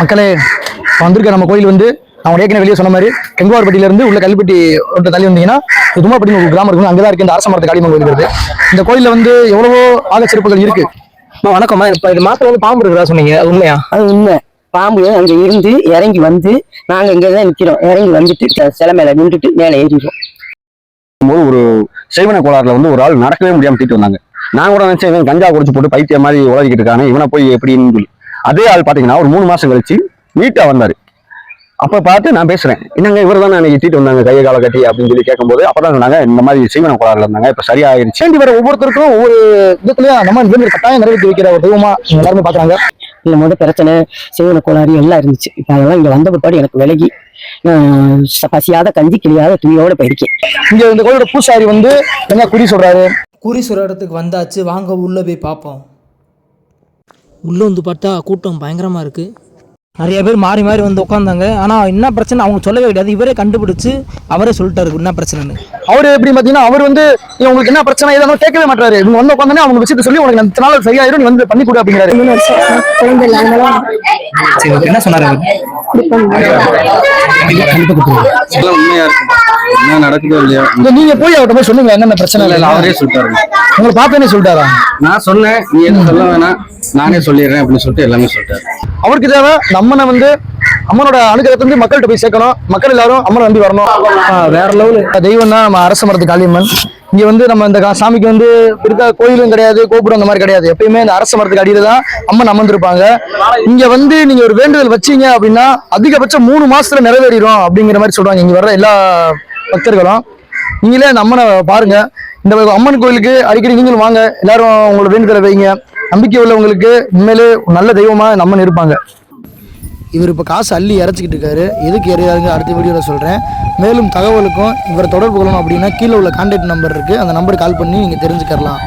மக்களே வந்திருக்க நம்ம கோயில் வந்து நான் ஏற்கனவே வெளியே சொன்ன மாதிரி கெங்குவார்பட்டியில இருந்து உள்ள கல்விப்பட்டி தள்ளி வந்தீங்கன்னா தும்மாப்பட்டி ஒரு கிராமம் இருக்கும். அங்கதான் இருக்கு இந்த அரச மரத்து காளியம்மன் கோயில் இருக்குது. இந்த கோயில்ல வந்து எவ்வளவோ ஆகச்சிறப்புகள் இருக்கு. வணக்கம்மா. இப்ப இது மாத்திரம் வந்து பாம்பு இருக்குதா சொன்னீங்க, அது உண்மையா? அது உண்மை. பாம்பு அங்க இருந்து இறங்கி வந்து நாங்க இங்கதான் நிக்கிறோம். இறங்கி வந்துட்டு சிலை மேல நின்றுட்டு மேல ஏறிடுவோம். ஒரு செய்வன கோளாறுல வந்து ஒரு ஆள் நடக்கவே முடியாம தீட்டு வந்தாங்க. நான் கூட நினைச்சேன் இவன் கஞ்சா குடிச்சு போட்டு பைத்திய மாதிரி உலகிட்டு இருக்கானே, இவனை போய் எப்படின்னு சொல்லி. அதே ஆள் பாத்தீங்கன்னா ஒரு 3 மாசம் கழிச்சு மீட்டா வந்தாரு. அப்ப பார்த்து நான் பேசுறேன், என்னங்க இவர் தான் அன்னைக்கு தீட்டு வந்தாங்க கையை காலை கட்டி அப்படின்னு சொல்லி கேட்கும்போது அப்பதான் சொன்னாங்க இந்த மாதிரி செய்வன கோளாறுல இருந்தாங்க, இப்ப சரியாயிருச்சு. வர ஒவ்வொருத்தருக்கும் ஒவ்வொரு விதத்துலயும் நம்ம கட்டாயம் நிறைவேற்றி வைக்கிற ஒரு தெய்வமா எல்லாருமே பாக்குறாங்க. இந்த மாதிரி பிரச்சனை செய்வன கோளாறு எல்லாம் இருந்துச்சு. இப்ப அதெல்லாம் இங்க வந்த பிற்பாடு எனக்கு விலகி பசியாத கஞ்சி கிளியாத துணியோட போயிருக்கேன். இங்க இந்த கோயிலோட பூசாரி வந்து என்ன குறி சொல்றாரு? குறி சொல்ற இடத்துக்கு வந்தாச்சு, வாங்க உள்ள போய் பார்ப்போம். உள்ள வந்து பார்த்தா கூட்டம் பயங்கரமா இருக்கு. நிறைய பேர் மாறி மாறி வந்து உட்காந்தாங்க. ஆனா என்ன பிரச்சனை அவங்க சொல்லவே கிடையாது. இவரே கண்டுபிடிச்சு அவரே சொல்லிட்டாரு என்ன பிரச்சனைன்னு. அவரு எப்படி பாத்தீங்கன்னா அவர் வந்து உங்களுக்கு என்ன பிரச்சனை ஏதாவது கேட்கவே மாட்டாரு. இவங்க வந்து உட்காந்தோன்னே அவங்க விஷயத்த சொல்லி உனக்கு அந்த நாள் சரியாயிரும், நீ வந்து பண்ணி கொடு அப்படிங்கிறாரு. என்ன சொன்னாரு? உண்மையா இருக்கு, என்ன நடக்குதோ இல்லையா. நீங்க போய் அவர்கிட்ட போய் சொல்லுங்க என்னென்ன பிரச்சனை இல்லை. அவரே சொல்லிட்டாரு. உங்களை பார்த்தேன்னு சொல்லிட்டாரா? நான் சொன்னேன், நீ எதுவும் சொல்ல வேணாம், நானே சொல்லிடுறேன் அப்படின்னு சொல்லிட்டு எல்லாமே சொல்லிட்டாரு. அவருக்கு தேவை நம்மனை வந்து அம்மனோட அனுகிரகத்தை வந்து மக்கள்கிட்ட போய் சேர்க்கணும். மக்கள் எல்லாரும் அம்மனை நம்பி வரணும். வேற லெவலு தெய்வம் தான் நம்ம அரச மரத்து காளியம்மன். இங்க வந்து நம்ம இந்த சாமிக்கு வந்து இருக்க கோயிலும் கிடையாது, கோபுரம் அந்த மாதிரி கிடையாது. எப்பயுமே இந்த அரச மரத்துக்கு அடியில தான் அம்மன் அமர்ந்திருப்பாங்க. இங்க வந்து நீங்க ஒரு வேண்டுதல் வச்சீங்க அப்படின்னா அதிகபட்சம் 3 மாசத்துல நிறைவேறிடும் அப்படிங்கிற மாதிரி சொல்றாங்க இங்க வர்ற எல்லா பக்தர்களும். நீங்களே அந்த அம்மனை பாருங்க. இந்த அம்மன் கோயிலுக்கு அடிக்கடி நீங்களும் வாங்க, எல்லாரும் உங்களோட வேண்டுதலை வைங்க. நம்பிக்கை உள்ளவங்களுக்கு உண்மையிலே நல்ல தெய்வமா அம்மன் இருப்பாங்க. இவர் இப்போ காசு அள்ளி இறச்சிக்கிட்டு இருக்காரு. எதுக்கு எறியாருங்க அடுத்த வீடியோவில் சொல்கிறேன். மேலும் தகவலுக்கும் இவரை தொடர்பு கொள்ளணும் அப்படின்னா கீழே உள்ள கான்டாக்ட் நம்பர் இருக்குது, அந்த நம்பருக்கு கால் பண்ணி நீங்கள் தெரிஞ்சுக்கலாம்.